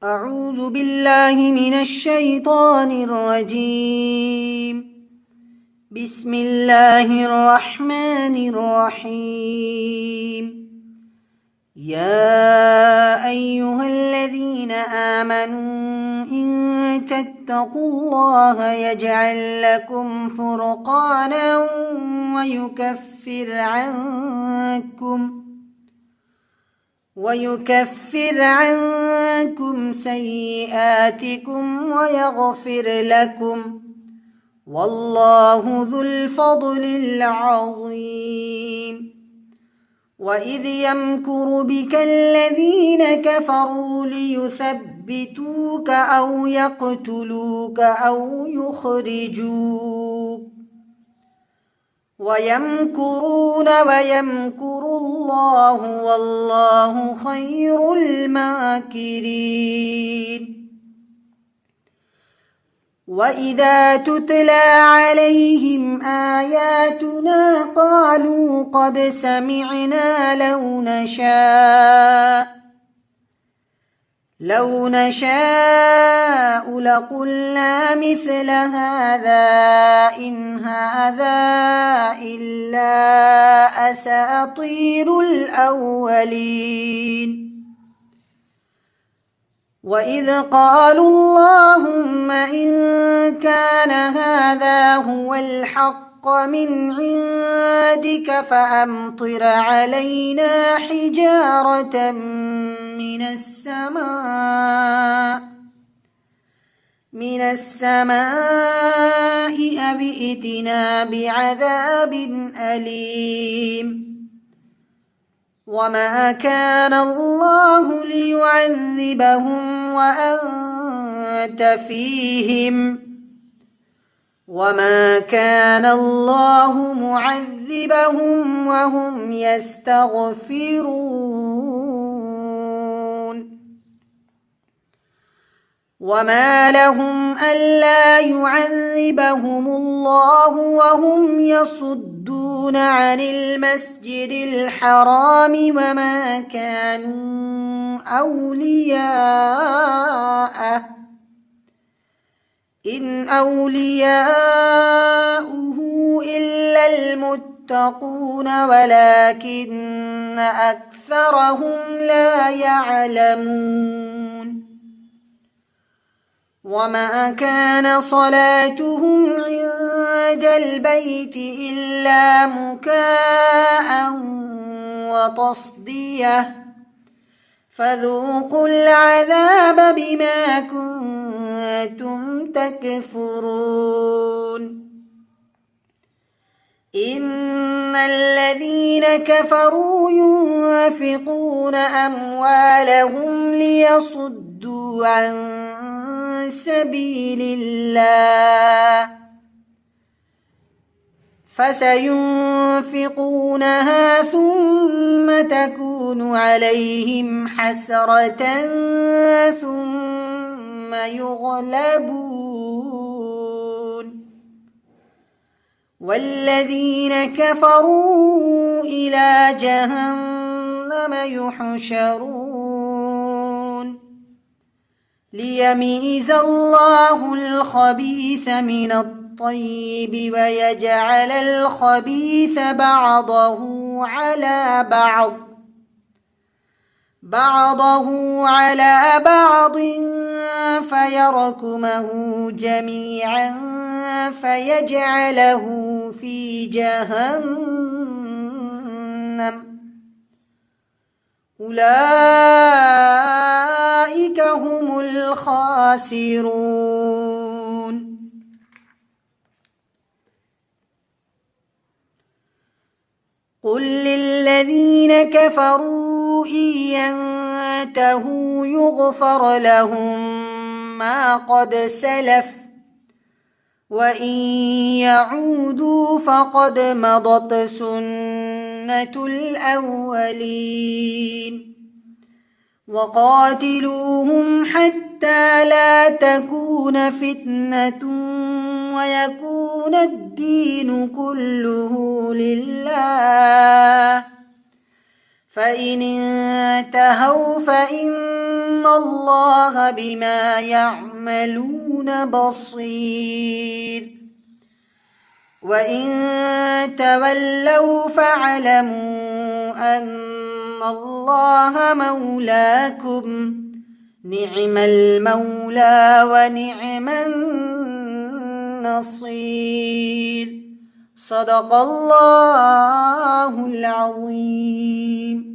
أعوذ بالله من الشيطان الرجيم. بسم الله الرحمن الرحيم. يا أيها الذين آمنوا إن تتقوا الله يجعل لكم فرقانا ويكفر عنكم سيئاتكم ويغفر لكم، والله ذو الفضل العظيم. وإذ يمكر بك الذين كفروا ليثبتوك أو يقتلوك أو يخرجوك، ويمكرون ويمكر الله والله خير الماكرين. وإذا تتلى عليهم آياتنا قالوا قد سمعنا لو نشاء لقلنا مثل هذا إن هذا إلا أساطير الأولين. وإذ قالوا اللهم إن كان هذا هو الحق من عندك فأمطر علينا حجارة من السماء أو ائتنا بعذاب أليم. وما كان الله ليعذبهم وأنت فيهم وما كان الله معذبهم وهم يستغفرون. وما لهم ألا يعذبهم الله وهم يصدون عن المسجد الحرام وما كانوا أولياءه إن أولياؤه إلا المتقون ولكن أكثرهم لا يعلمون. وما كان صلاتهم عند البيت إلا مكاء وتصدية فذوقوا العذاب بما كنتم تكفرون. إن الذين كفروا ينفقون أموالهم ليصدوا عن سبيل الله فسينفقونها ثم تكون عليهم حسرة ثم يغلبون، والذين كفروا إلى جهنم يحشرون ليميز الله الخبيث من الطيب ويجعل الخبيث بعضه على بعض فيركمه جميعا فيجعله في جهنم أولئك هم الخاسرون. قل للذين كفروا إن ينتهوا يغفر لهم ما قد سلف وإن يعودوا فقد مضت سنة الأولين. وقاتلوهم حتى لا تكون فتنة ويكون الدين كله لله فإن انتهوا فإن الله بما يعملون بصير وإن تولوا فاعلموا أن الله مولاكم نعم المولى ونعم النصير صدق الله العظيم.